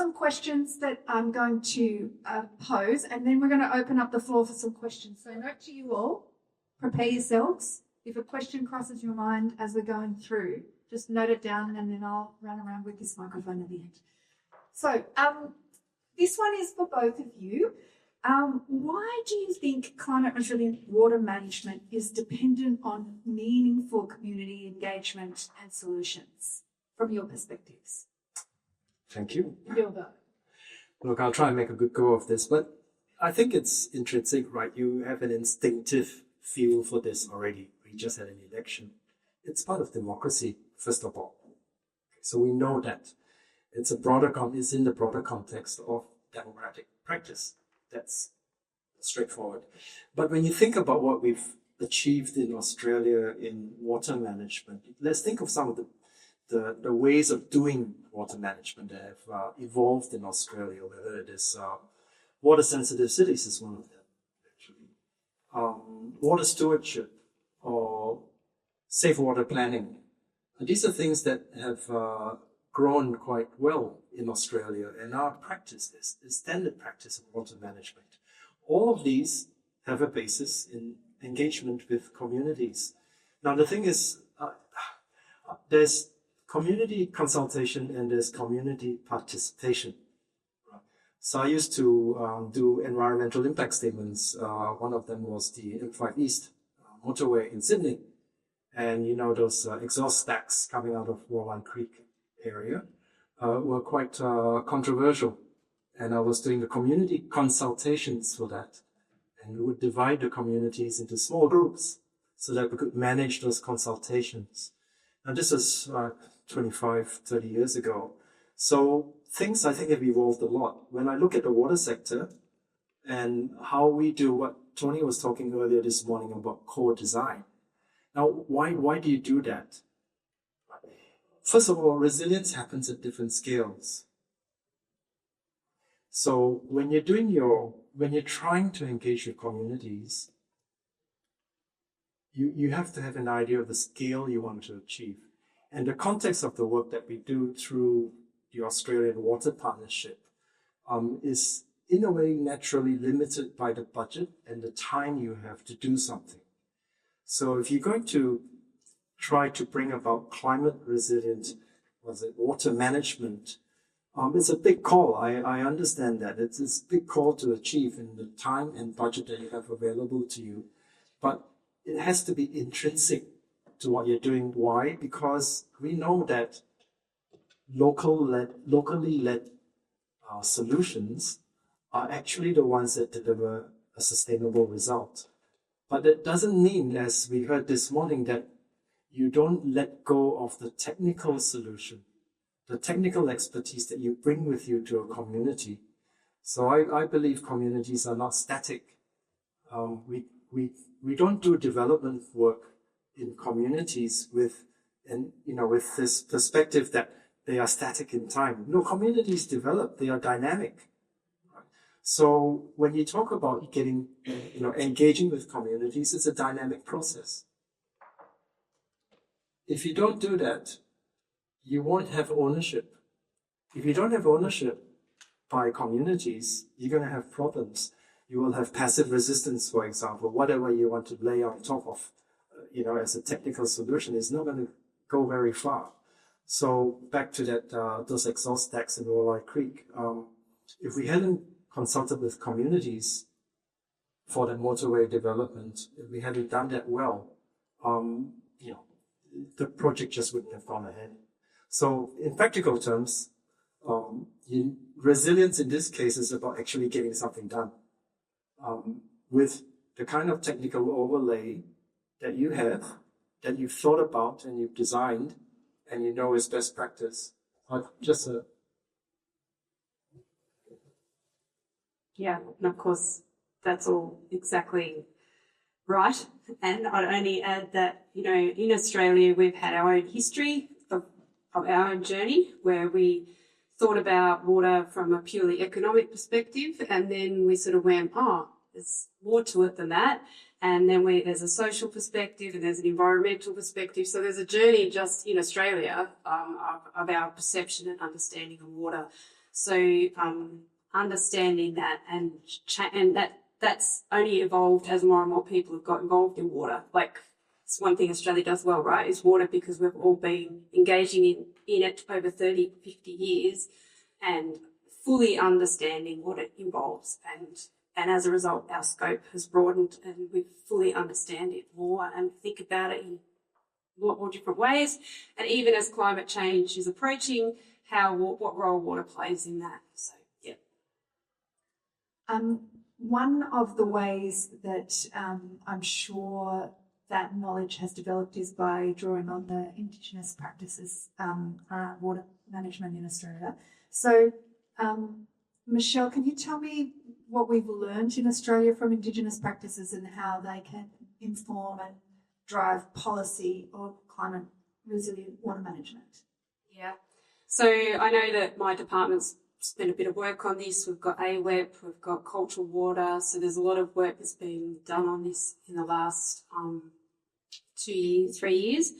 some questions that I'm going to pose, and then we're going to open up the floor for some questions. So note to you all, prepare yourselves. If a question crosses your mind as we're going through, just note it down, and then I'll run around with this microphone at the end. So this one is for both of you. Why do you think climate resilient water management is dependent on meaningful community engagement and solutions from your perspectives? Thank you. You'll go. Look, I'll try and make a good go of this, but I think it's intrinsic, right? You have an instinctive feel for this already. We just had an election. It's part of democracy, first of all. So we know that it's in the broader context of democratic practice. That's straightforward. But when you think about what we've achieved in Australia in water management, let's think of some of the ways of doing water management that have evolved in Australia, whether it is water sensitive cities is one of them, actually. Water stewardship or safe water planning. And these are things that have grown quite well in Australia and are practiced as standard practice of water management. All of these have a basis in engagement with communities. Now the thing is, there's community consultation and there's community participation. So I used to do environmental impact statements. One of them was the M5 East motorway in Sydney. And you know, those exhaust stacks coming out of Warline Creek area were quite controversial. And I was doing the community consultations for that. And we would divide the communities into small groups so that we could manage those consultations. And this is 25, 30 years ago. So things I think have evolved a lot. When I look at the water sector and how we do what Tony was talking earlier this morning about core design. Now, why do you do that? First of all, resilience happens at different scales. So when you're trying to engage your communities, you have to have an idea of the scale you want to achieve. And the context of the work that we do through the Australian Water Partnership is in a way naturally limited by the budget and the time you have to do something. So if you're going to try to bring about climate resilient, water management, it's a big call. I understand that. It's a big call to achieve in the time and budget that you have available to you. But it has to be intrinsic to what you're doing. Why? Because we know that locally led solutions are actually the ones that deliver a sustainable result. But that doesn't mean, as we heard this morning, that you don't let go of the technical solution, the technical expertise that you bring with you to a community. So I believe communities are not static. We don't do development work in communities with this perspective that they are static in time. No, communities develop, they are dynamic. So when you talk about engaging with communities, it's a dynamic process. If you don't do that, you won't have ownership. If you don't have ownership by communities, you're going to have problems. You will have passive resistance, for example. Whatever you want to lay on top of, as a technical solution is not going to go very far. So back to that, those exhaust stacks in Warline Creek. If we hadn't consulted with communities for the motorway development, if we hadn't done that well, the project just wouldn't have gone ahead. So in practical terms, resilience in this case is about actually getting something done with the kind of technical overlay that you have, that you've thought about and you've designed, and you know is best practice. Yeah, and of course, that's all exactly right. And I'd only add that, in Australia, we've had our own history of our own journey where we thought about water from a purely economic perspective, and then we sort of went, there's more to it than that. And then there's a social perspective and there's an environmental perspective. So there's a journey just in Australia of our perception and understanding of water. So understanding that and that's only evolved as more and more people have got involved in water. Like, it's one thing Australia does well, right, is water, because we've all been engaging in it over 30, 50 years and fully understanding what it involves. And as a result, our scope has broadened and we fully understand it more and think about it in a lot more different ways. And even as climate change is approaching, what role water plays in that. So, yeah. One of the ways that I'm sure that knowledge has developed is by drawing on the Indigenous practices around water management in Australia. So, Michelle, can you tell me what we've learned in Australia from Indigenous practices and how they can inform and drive policy on climate resilient water management? Yeah. So I know that my department's spent a bit of work on this. We've got AWP, we've got cultural water. So there's a lot of work that's been done on this in the last 2 years, 3 years.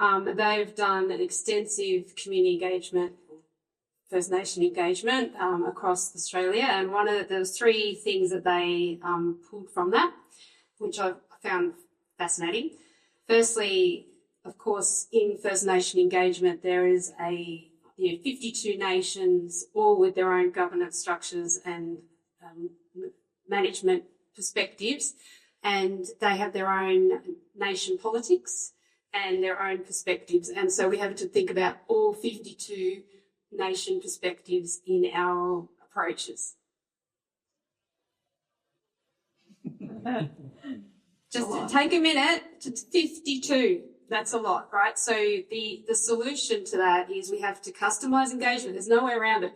They've done an extensive community engagement, First Nation engagement across Australia. And there's 3 things that they pulled from that, which I found fascinating. Firstly, of course, in First Nation engagement, there is 52 nations, all with their own governance structures and management perspectives, and they have their own nation politics and their own perspectives. And so we have to think about all 52 nation perspectives in our approaches. Just take a minute, 52. That's a lot, right? So the solution to that is we have to customise engagement. There's no way around it.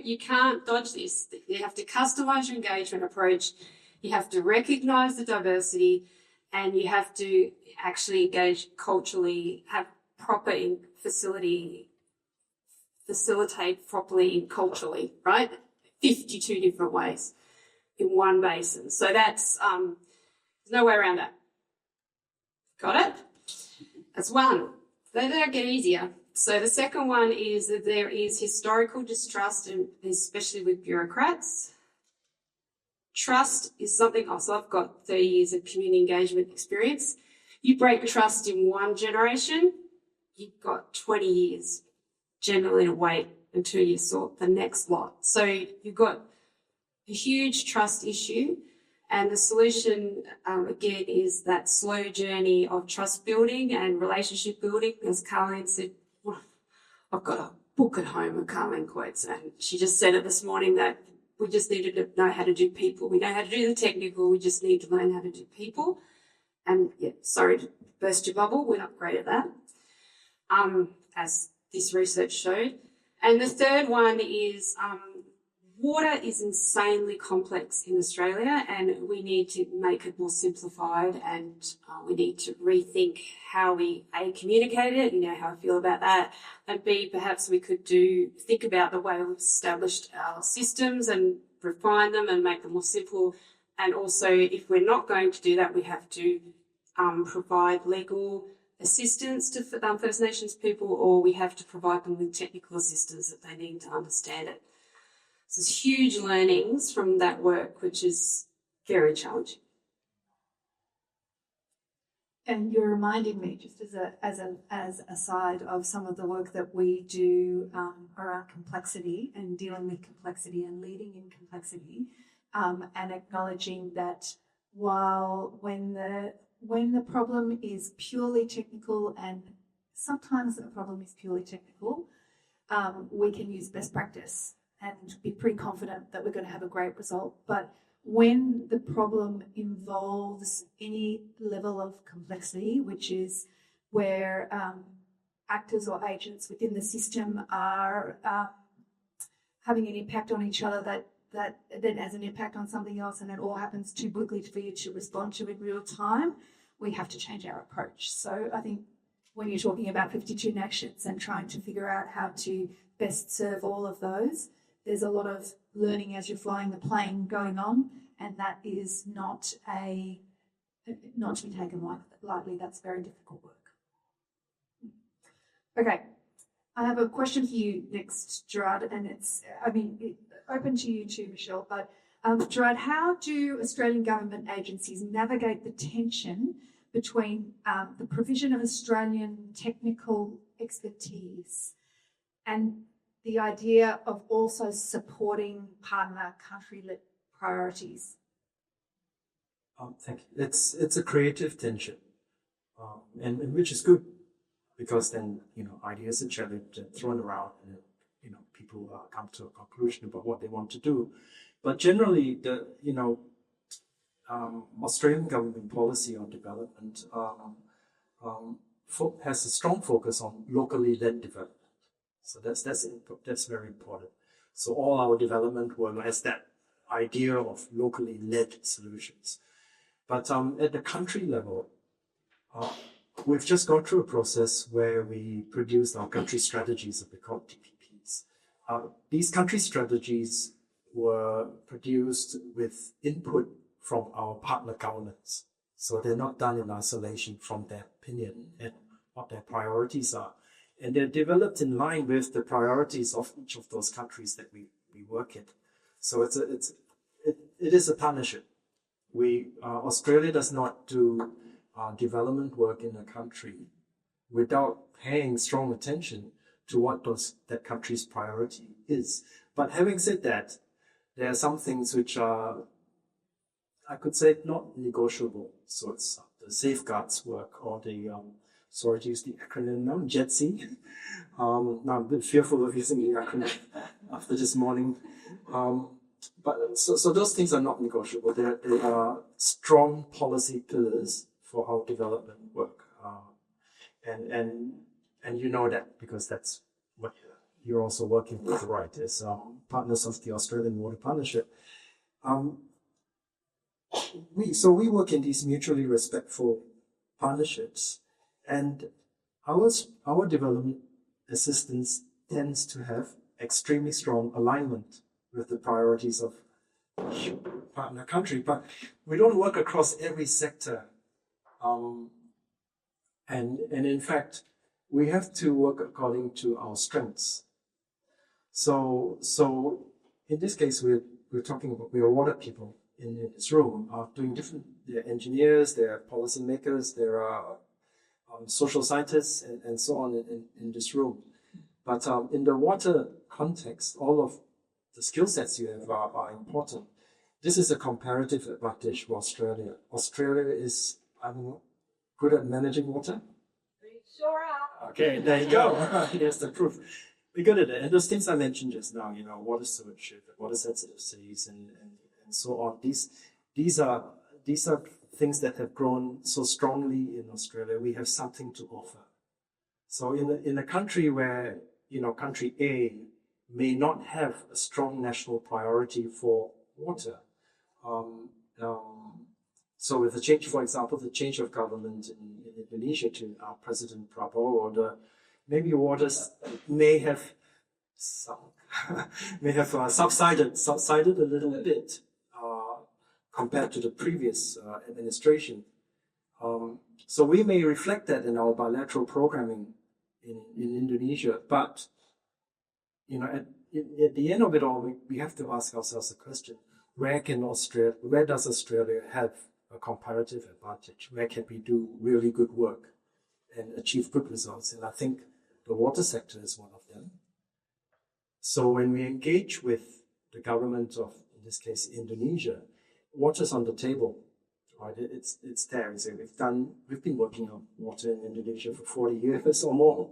You can't dodge this. You have to customise your engagement approach. You have to recognise the diversity, and you have to actually engage culturally, have proper facilitate properly culturally, right? 52 different ways in one basin. So that's, there's no way around that. Got it? That's one. They don't get easier. So the second one is that there is historical distrust, and especially with bureaucrats. Trust is something else. I've got 30 years of community engagement experience. You break trust in one generation, you've got 20 years generally to wait until you sort the next lot. So you've got a huge trust issue. And the solution, again, is that slow journey of trust building and relationship building. As Carleen said, I've got a book at home of Carleen quotes, and she just said it this morning that we just needed to know how to do people. We know how to do the technical, we just need to learn how to do people. And, yeah, sorry to burst your bubble, we're not great at that, as this research showed. And the third one is water is insanely complex in Australia, and we need to make it more simplified, and we need to rethink how we communicate it, how I feel about that, and B, perhaps we could think about the way we've established our systems and refine them and make them more simple. And also, if we're not going to do that, we have to provide legal assistance to First Nations people, or we have to provide them with technical assistance that they need to understand it. So there's huge learnings from that work, which is very challenging. And you're reminding me, just as a side of some of the work that we do around complexity and dealing with complexity and leading in complexity, and acknowledging that when the problem is purely technical, and sometimes the problem is purely technical, we can use best practice and be pretty confident that we're going to have a great result. But when the problem involves any level of complexity, which is where actors or agents within the system are having an impact on each other that then has an impact on something else, and it all happens too quickly for you to respond to in real time, we have to change our approach. So I think when you're talking about 52 nations and trying to figure out how to best serve all of those, there's a lot of learning as you're flying the plane going on, and that is not to be taken lightly. That's very difficult work. Okay, I have a question for you next, Gerard, and it's, open to you too, Michelle, but Gerard, how do Australian government agencies navigate the tension between the provision of Australian technical expertise and the idea of also supporting partner country-led priorities? Thank you. It's a creative tension, and which is good, because then ideas are challenged and thrown around, and people come to a conclusion about what they want to do. But generally, the Australian government policy on development has a strong focus on locally led development. So that's very important. So all our development work has that idea of locally led solutions. But at the country level, we've just gone through a process where we produced our country strategies that we call TPPs. These country strategies were produced with input from our partner governments. So they're not done in isolation from their opinion and what their priorities are. And they're developed in line with the priorities of each of those countries that we work in. So it is a partnership. Australia does not do development work in a country without paying strong attention to what that country's priority is. But having said that, there are some things which are, I could say, not negotiable. So it's the safeguards work, or the sorry to use the acronym now, JETSI. Now I'm a bit fearful of using the acronym after this morning. But so those things are not negotiable. They are strong policy pillars for our development work, and you know that because that's what you're also working with, right? As partners of the Australian Water Partnership. We work in these mutually respectful partnerships, and our development assistance tends to have extremely strong alignment with the priorities of partner country, but we don't work across every sector. And in fact, we have to work according to our strengths. So in this case, we're talking about, we are water people in this room, doing different, they're engineers, they're policymakers, there are social scientists, and so on in this room. But in the water context, all of the skill sets you have are important. This is a comparative advantage for Australia. Australia is good at managing water. Sure are. Okay, there you go. Here's the proof. We're good at it. And those things I mentioned just now, water stewardship, water sensitive cities, and so on. These are things that have grown so strongly in Australia. We have something to offer. So in a country where country A may not have a strong national priority for water. So with the change, for example, the change of government in Indonesia to our President Prabowo, maybe waters may have subsided a little bit compared to the previous administration. So we may reflect that in our bilateral programming in Indonesia, but at the end of it all, we have to ask ourselves the question: where does Australia have a comparative advantage? Where can we do really good work and achieve good results? And I think the water sector is one of them. So when we engage with the government of, in this case, Indonesia, water's on the table, right? It's there. So we've been working on water in Indonesia for 40 years or more.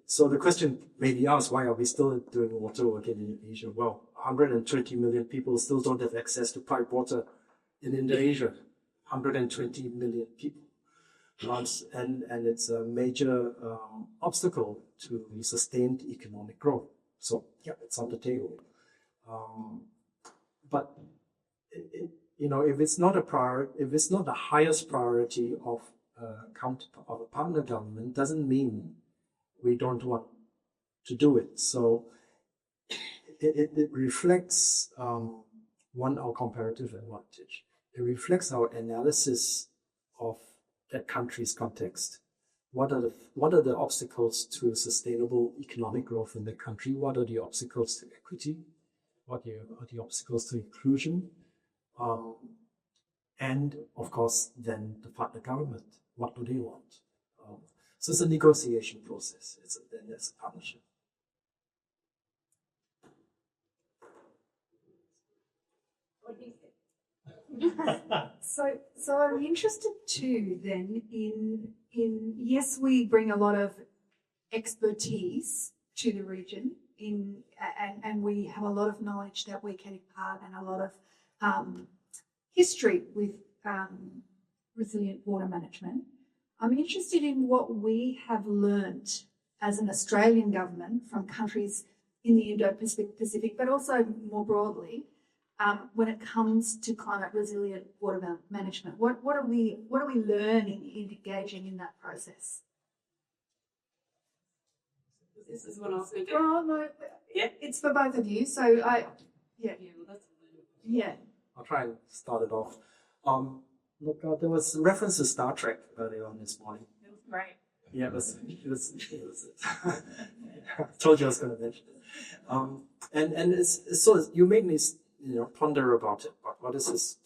So the question may be asked, why are we still doing water work in Indonesia? Well, 120 million people still don't have access to piped water in Indonesia. 120 million people. And it's a major obstacle to sustained economic growth. So, yeah, it's on the table. But, if it's not the highest priority of a partner government, doesn't mean we don't want to do it. So it reflects our comparative advantage. It reflects our analysis of that country's context. what are the obstacles to sustainable economic growth in the country? What are the obstacles to equity? What are the obstacles to inclusion? And of course, then the partner government. What do they want? So it's a negotiation process. Then there's a partnership. So I'm interested too then in yes, we bring a lot of expertise to the region and we have a lot of knowledge that we can impart and a lot of history with resilient water management. I'm interested in what we have learnt as an Australian government from countries in the Indo-Pacific, but also more broadly, when it comes to climate resilient water management. What are we learning in engaging in that process? This is what I was thinking. Oh no, Yeah. it's for both of you. So yeah. I'll try and start it off. Look, there was reference to Star Trek earlier on this morning. It was great. Yeah, it was I told you I was going to mention it. And it's so you made me ponder about it. What is this?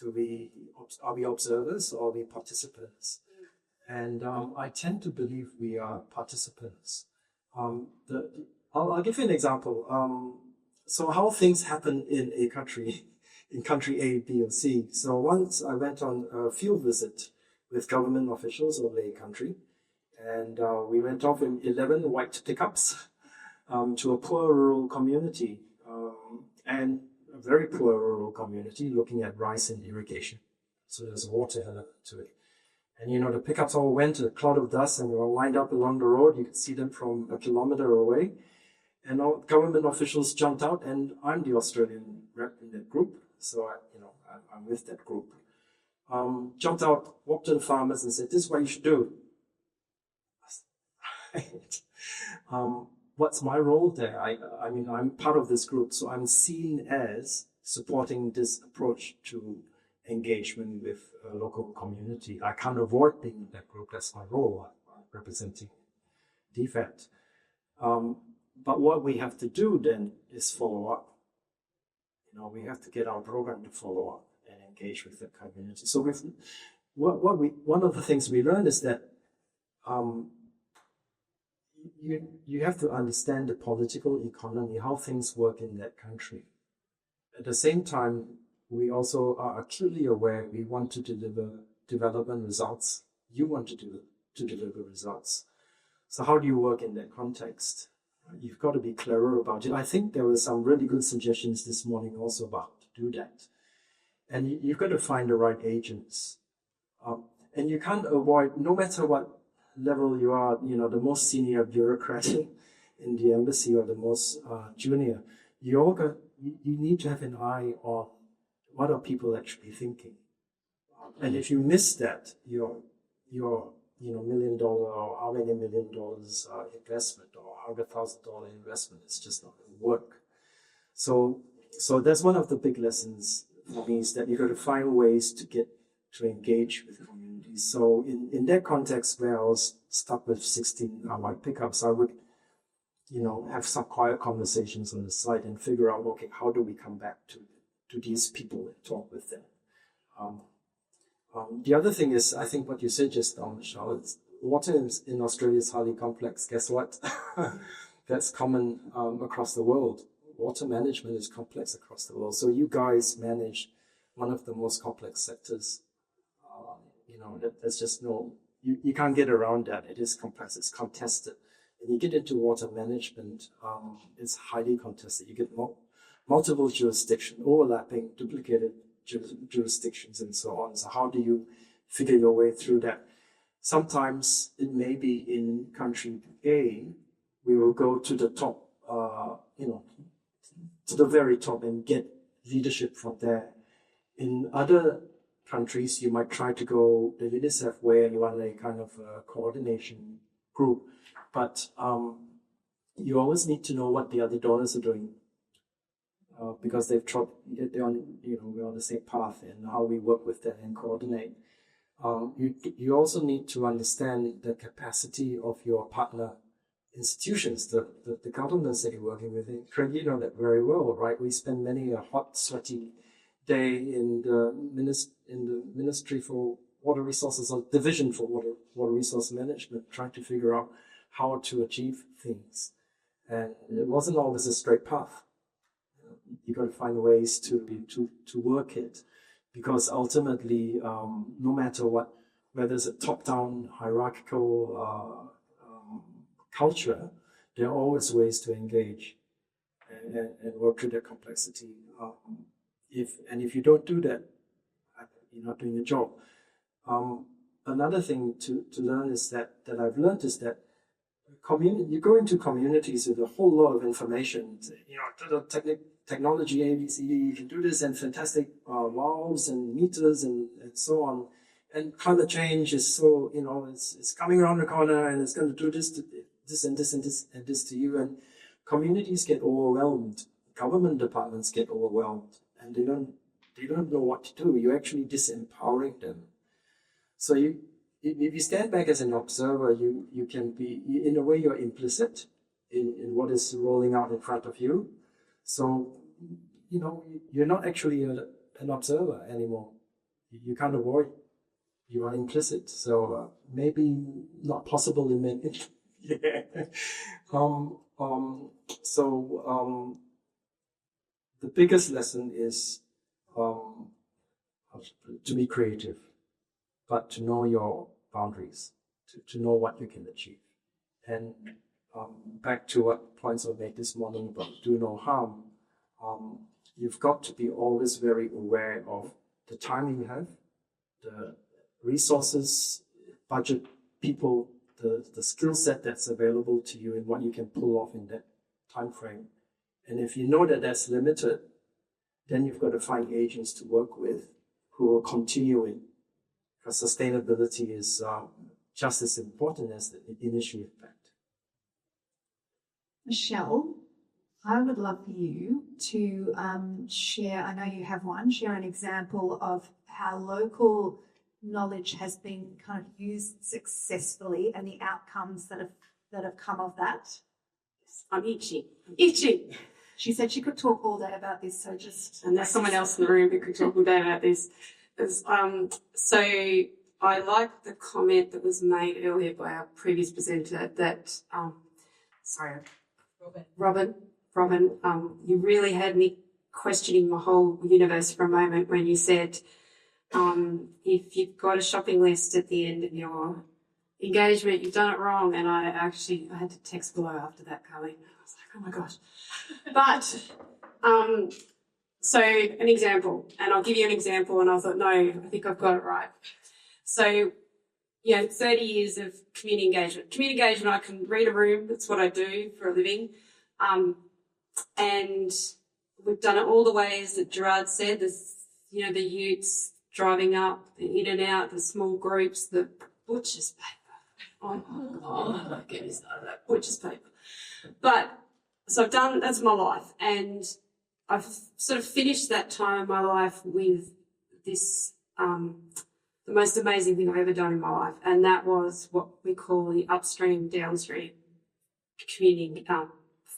Are we observers or are we participants? And I tend to believe we are participants. I'll give you an example. So how things happen in a country, in country A, B, or C. So once I went on a field visit with government officials of a country, and we went off in 11 white pickups to a poor rural community, and a very poor rural community looking at rice and irrigation. So there's a water element to it. And the pickups all went to a cloud of dust and they were lined up along the road. You could see them from a kilometer away. And all government officials jumped out, and I'm the Australian rep in that group. So I'm with that group. Jumped out, walked to the farmers and said, "This is what you should do." What's my role there? I mean, I'm part of this group, so I'm seen as supporting this approach to engagement with a local community. I can't avoid being in that group. That's my role, representing DFAT. But what we have to do then is follow up. We have to get our program to follow up and engage with the community. So one of the things we learned is that you have to understand the political economy, how things work in that country. At the same time, we also are acutely aware we want to deliver development results. You want to deliver results. So how do you work in that context? You've got to be clearer about it. I think there were some really good suggestions this morning also about to do that. And you've got to find the right agents. And you can't avoid, no matter what level you are, the most senior bureaucrat in the embassy or the most junior, you need to have an eye on what are people actually thinking. And if you miss that, your $1 million or how many $1 million investment or $100,000 investment is just not going to work. So that's one of the big lessons for me, is that you've got to find ways to engage with communities. So in that context where I was stuck with 16 white pickups, I would have some quiet conversations on the side and figure out, okay, how do we come back to these people and talk with them? The other thing is, I think what you said just now, Michelle, water in Australia is highly complex. Guess what? That's common across the world. Water management is complex across the world. So you guys manage one of the most complex sectors. There's just you can't get around that. It is complex. It's contested. And you get into water management, it's highly contested. You get multiple jurisdictions, overlapping, duplicated jurisdictions and so on. So how do you figure your way through that? Sometimes it may be in country A, we will go to the top, to the very top and get leadership from there. In other countries, you might try to go the UNICEF way and run a kind of a coordination group. But you always need to know what the other donors are doing. Because we're on the same path and how we work with them and coordinate. you also need to understand the capacity of your partner institutions, the governments that you're working with. Craig, you know that very well, right? We spend many a hot, sweaty day in the Ministry for Water Resources or Division for Water Resource Management, trying to figure out how to achieve things. And it wasn't always a straight path. You got to find ways to work it, because ultimately, no matter what, whether it's a top-down hierarchical culture, there are always ways to engage and work through that complexity. If you don't do that, you're not doing your job. Another thing to learn is that I've learned is that you go into communities with a whole lot of information. Technology, ABCD, you can do this, and fantastic valves and meters and so on. And climate change is so, it's coming around the corner, and it's going to do this and this to you. And communities get overwhelmed. Government departments get overwhelmed, and they don't know what to do. You're actually disempowering them. So if you stand back as an observer, you can be, in a way, you're implicit in what is rolling out in front of you. So, you're not actually an observer anymore. You can't avoid. You are implicit. So maybe not possible in many. Yeah. The biggest lesson is to be creative, but to know your boundaries, to know what you can achieve. And back to what points I made this morning about do no harm, you've got to be always very aware of the time you have, the resources, budget, people, the skill set that's available to you and what you can pull off in that time frame. And if you know that that's limited, then you've got to find agents to work with who will continue it, because sustainability is just as important as the initial effect. Michelle, I would love for you to share, I know you have one, share an example of how local knowledge has been kind of used successfully and the outcomes that have come of that. I'm itchy. She said she could talk all day about this, so just... And there's someone else in the room who could talk all day about this. So I like the comment that was made earlier by our previous presenter that, Robin, you really had me questioning my whole universe for a moment when you said, if you've got a shopping list at the end of your engagement, you've done it wrong. And I had to text below after that, Carly. I was like, oh my gosh. But, so an example, and I'll give you an example, and I thought, no, I think I've got it right. So, 30 years of community engagement. Community engagement, I can read a room. That's what I do for a living. And we've done it all the ways that Gerard said. There's, the utes driving up, the in and out, the small groups, the butcher's paper. Oh my God, don't get me started that butcher's paper. But, so that's my life. And I've sort of finished that time in my life with this, the most amazing thing I've ever done in my life. And that was what we call the upstream, downstream community,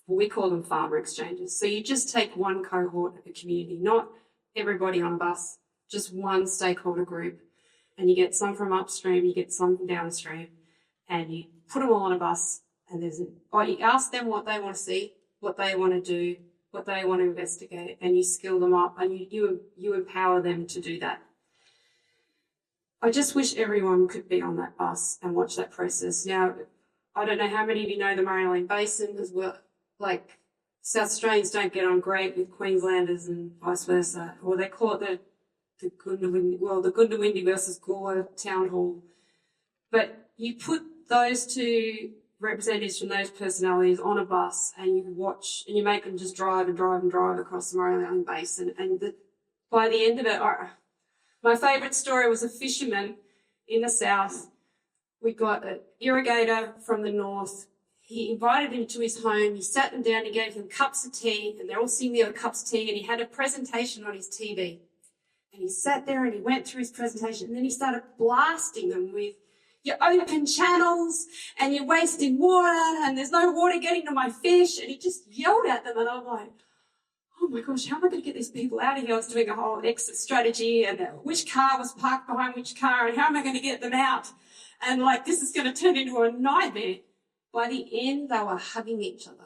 we call them farmer exchanges. So you just take one cohort of a community, not everybody on a bus, just one stakeholder group. And you get some from upstream, you get some from downstream, and you put them all on a bus. And you ask them what they want to see, what they want to do, what they want to investigate, and you skill them up and you empower them to do that. I just wish everyone could be on that bus and watch that process. Now, I don't know how many of you know the Murray Basin as well. Like, South Australians don't get on great with Queenslanders and vice versa, or they call it the Goondiwindi versus Gore town hall. But you put those two representatives from those personalities on a bus and you watch and you make them just drive across the Murray Basin. And by the end of it, my favourite story was a fisherman in the south. We got an irrigator from the north. He invited him to his home. He sat them down. He gave them cups of tea, and they're all sitting there with cups of tea. And he had a presentation on his TV. And he sat there and he went through his presentation, and then he started blasting them with, "You're open channels and you're wasting water and there's no water getting to my fish." And he just yelled at them, and I'm like, oh my gosh, how am I going to get these people out of here? I was doing a whole exit strategy and which car was parked behind which car and how am I going to get them out? And like, this is going to turn into a nightmare. By the end, they were hugging each other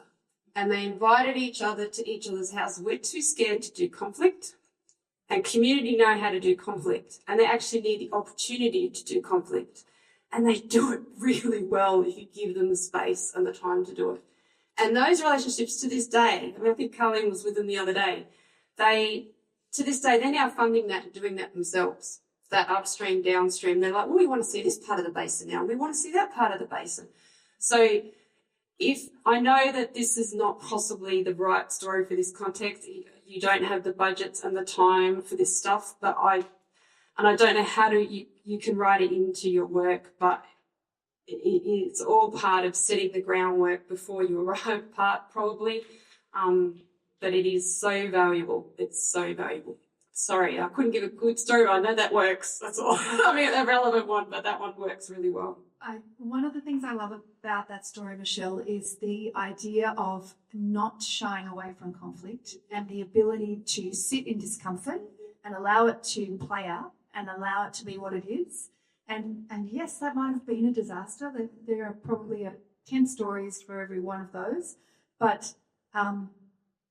and they invited each other to each other's house. We're too scared to do conflict, and community know how to do conflict, and they actually need the opportunity to do conflict. And they do it really well if you give them the space and the time to do it. And those relationships to this day, I mean, I think Colleen was with them the other day, to this day, they're now funding that and doing that themselves, that upstream, downstream. They're like, well, we want to see this part of the basin now. We want to see that part of the basin. So if I know that this is not possibly the right story for this context, you don't have the budgets and the time for this stuff, but I don't know how you can write it into your work, but it's all part of setting the groundwork before you arrive, probably. But it is so valuable. It's so valuable. Sorry, I couldn't give a good story, but I know that works. That's all. I mean, a relevant one, but that one works really well. One of the things I love about that story, Michelle, is the idea of not shying away from conflict and the ability to sit in discomfort and allow it to play out and allow it to be what it is. And yes, that might have been a disaster. There are probably 10 stories for every one of those, but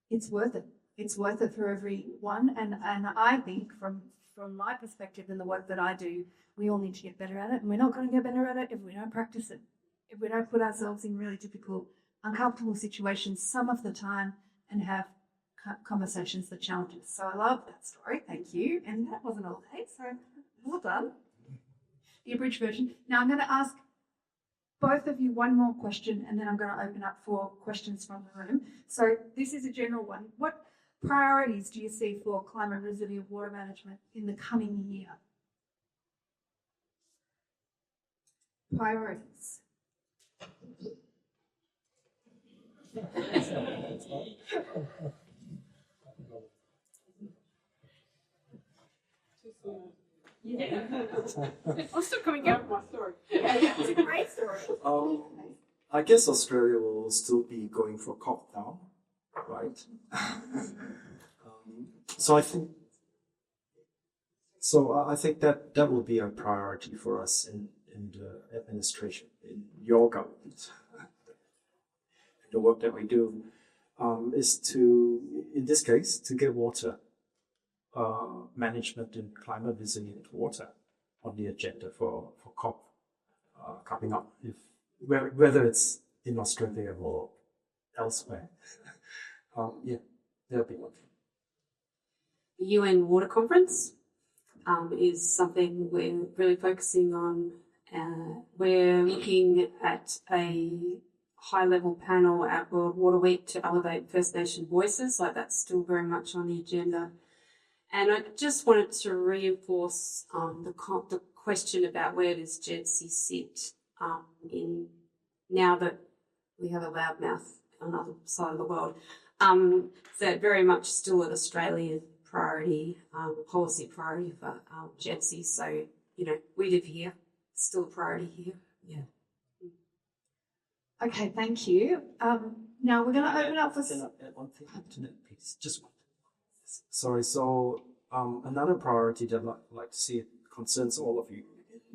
it's worth it. It's worth it for every one. And I think from my perspective and the work that I do, we all need to get better at it. And we're not going to get better at it if we don't practice it, if we don't put ourselves in really difficult, uncomfortable situations some of the time and have conversations that challenge us. So I love that story. Thank you. And that wasn't all day, so well done. The abridged version. Now I'm going to ask both of you one more question, and then I'm going to open up for questions from the room. So this is a general one. What priorities do you see for climate resilient water management in the coming year? Priorities. Yeah. I'm still coming out with my story. It's a great story. I guess Australia will still be going for COP now, right? So I think that will be a priority for us in the administration, in your government. The work that we do is to, in this case, to get water management and climate resilient water on the agenda for COP coming up, whether it's in Australia or elsewhere. Yeah, that'll be one thing. The UN Water Conference is something we're really focusing on. We're looking at a high-level panel at World Water Week to elevate First Nation voices, like that's still very much on the agenda. And I just wanted to reinforce the question about where does GEDC sit in now that we have a loudmouth on the other side of the world. That very much still an Australian priority, policy priority for GEDC. So, we live here, it's still a priority here. Yeah. Okay, thank you. Now we're going to open up for... One thing, please, just one. Sorry, so another priority that I'd like to see concerns all of you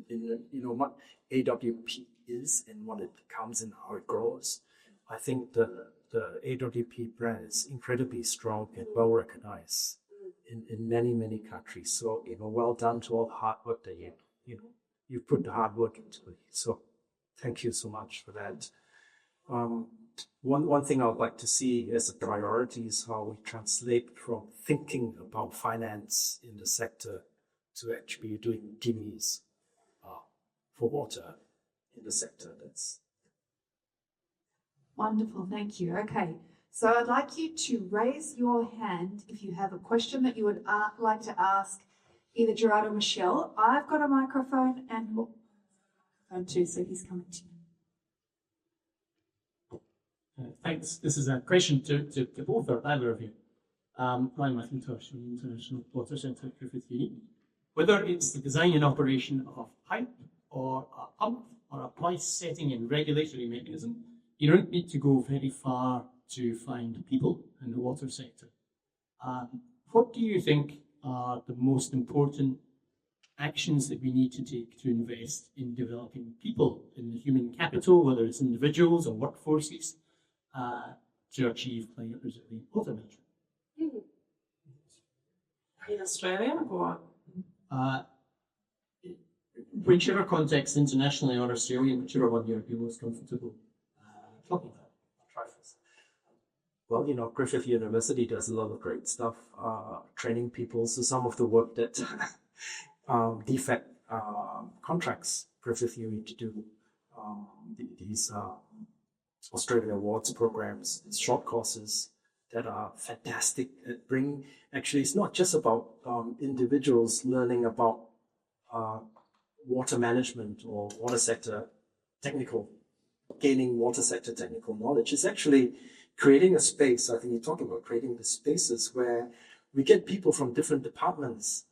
in what AWP is and what it becomes and how it grows. I think the AWP brand is incredibly strong and well recognized in many, many countries. So, well done to all the hard work that you put the hard work into it. So thank you so much for that. One thing I would like to see as a priority is how we translate from thinking about finance in the sector to actually doing gimmies for water in the sector. That's wonderful. Thank you. Okay. So I'd like you to raise your hand if you have a question that you would like to ask either Gerard or Michelle. I've got a microphone and phone too, so he's coming to you. Thanks. This is a question to both or either of you. I'm Matthew Tosh from the International Water Centre at Griffith Uni. Whether it's the design and operation of a pipe or a pump or a place setting and regulatory mechanism, you don't need to go very far to find people in the water sector. What do you think are the most important actions that we need to take to invest in developing people in the human capital, whether it's individuals or workforces, to achieve climate resilient water management? In Australia or? Whichever context, internationally or Australian, whichever one you're most comfortable talking about. I'll try first. Well, Griffith University does a lot of great stuff, training people. So some of the work that DFAT contracts Griffith Uni to do these Australia Awards programs, it's short courses that are fantastic. Actually, it's not just about individuals learning about water management or water sector technical, gaining water sector technical knowledge. It's actually creating a space. I think you're talking about creating the spaces where we get people from different departments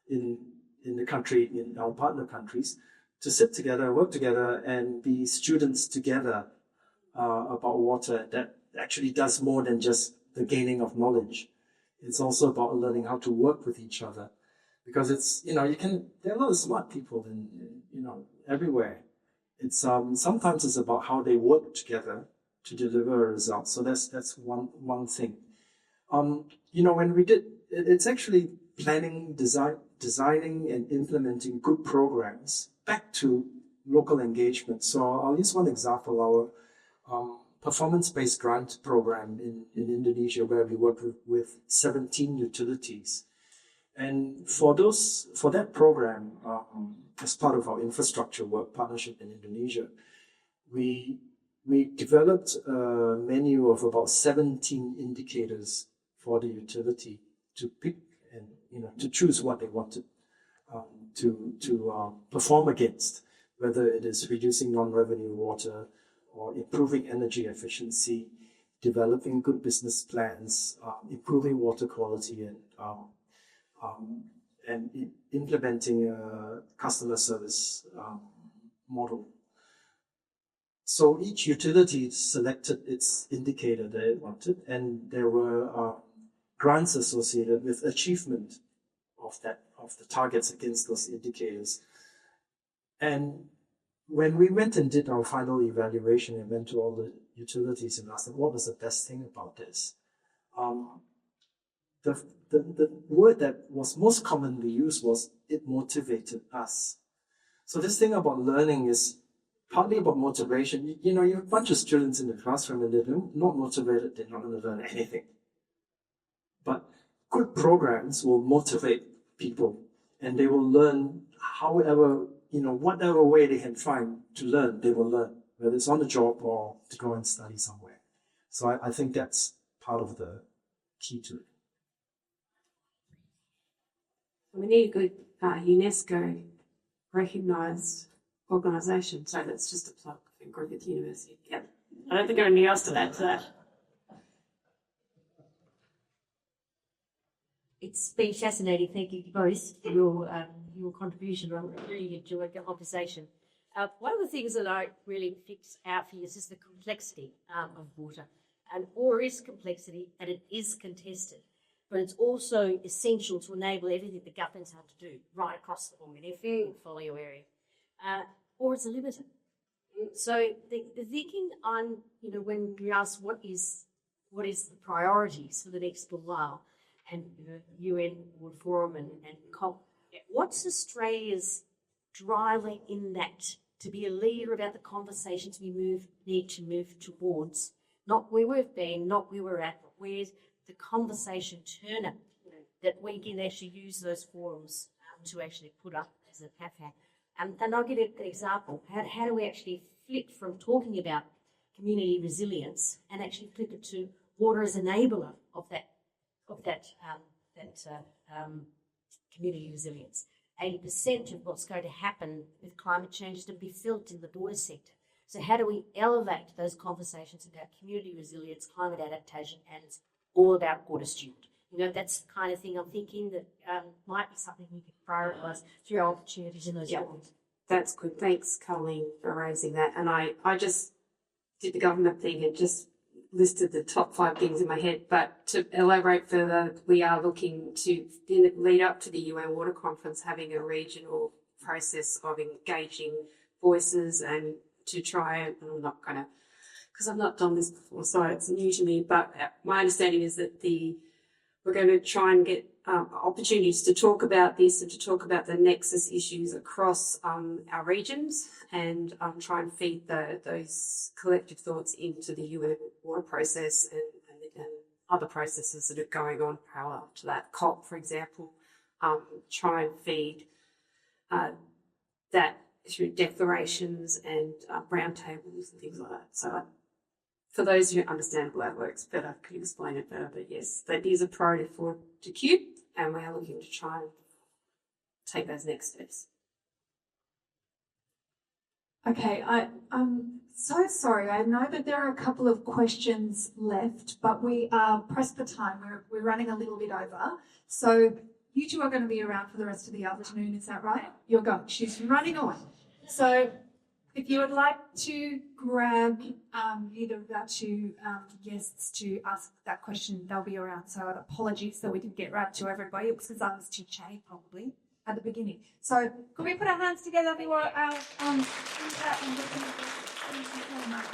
in the country, in our partner countries, to sit together, work together, and be students together about water. That actually does more than just the gaining of knowledge. It's also about learning how to work with each other, because it's there are a lot of smart people in everywhere. It's sometimes it's about how they work together to deliver a result. So that's one thing. When we did, it's actually planning, designing and implementing good programs back to local engagement. So I'll use one example, our performance-based grant program in Indonesia, where we work with 17 utilities. And for that program, as part of our infrastructure work partnership in Indonesia, we developed a menu of about 17 indicators for the utility to pick and to choose what they wanted to perform against, whether it is reducing non-revenue water or improving energy efficiency, developing good business plans, improving water quality, and implementing a customer service model. So each utility selected its indicator that it wanted, and there were grants associated with achievement of the targets against those indicators. And when we went and did our final evaluation and went to all the utilities and asked them what was the best thing about this, the word that was most commonly used was it motivated us. So this thing about learning is partly about motivation. You have a bunch of students in the classroom and they're not motivated, they're not going to learn anything. But good programs will motivate people, and they will learn however, whatever way they can find to learn, they will learn, whether it's on the job or to go and study somewhere. So I think that's part of the key to it. We need a good UNESCO recognised organisation. So that's just a plug for Griffith University. Yep. I don't think I have anything else to add to that. It's been fascinating. Thank you both for your contribution. I really enjoyed the conversation. One of the things that I really fix out for you is just the complexity of water. And water is complexity, and it is contested. But it's also essential to enable everything the governments have to do right across the board in every portfolio area. Or it's limited. So the thinking on, when we ask what is the priorities for the next little while, and UN World Forum and COP, what's Australia's driver in that to be a leader about the conversations we need to move towards? Not where we've been, not where we're at, but where's the conversation turner that we can actually use those forums to actually put up as a PAFA. And I'll give you an example. How do we actually flip from talking about community resilience and actually flip it to water as enabler of that community resilience? 80% of what's going to happen with climate change is to be felt in the water sector. So how do we elevate those conversations about community resilience, climate adaptation, and it's all about water steward? You know, that's the kind of thing I'm thinking that might be something we could prioritise through our opportunities in those Yeah. forums. That's good. Thanks, Colleen, for raising that. And I just did the government thing and just listed the top 5 things in my head. But to elaborate further, we are looking to, in the lead up to the UN Water Conference, having a regional process of engaging voices and to try, and I'm not going to, because I've not done this before, so it's new to me, but my understanding is that we're going to try and get opportunities to talk about this and to talk about the nexus issues across our regions and try and feed those collective thoughts into the UN water process and other processes that are going on parallel to that. COP, for example, try and feed that through declarations and roundtables and things like that. So for those who understand how that works better, could explain it better. But yes, that is a priority for DCCEEW, and we are looking to try and take those next steps. Okay, I'm so sorry. I know that there are a couple of questions left, but we are pressed for time. We're running a little bit over. So you two are going to be around for the rest of the afternoon, is that right? You're going. She's running away. So if you would like to grab either of our two guests to ask that question, they'll be around. So apologies that we didn't get right to everybody. It was because I was too chatty probably at the beginning. So could we put our hands together for our thank you very much.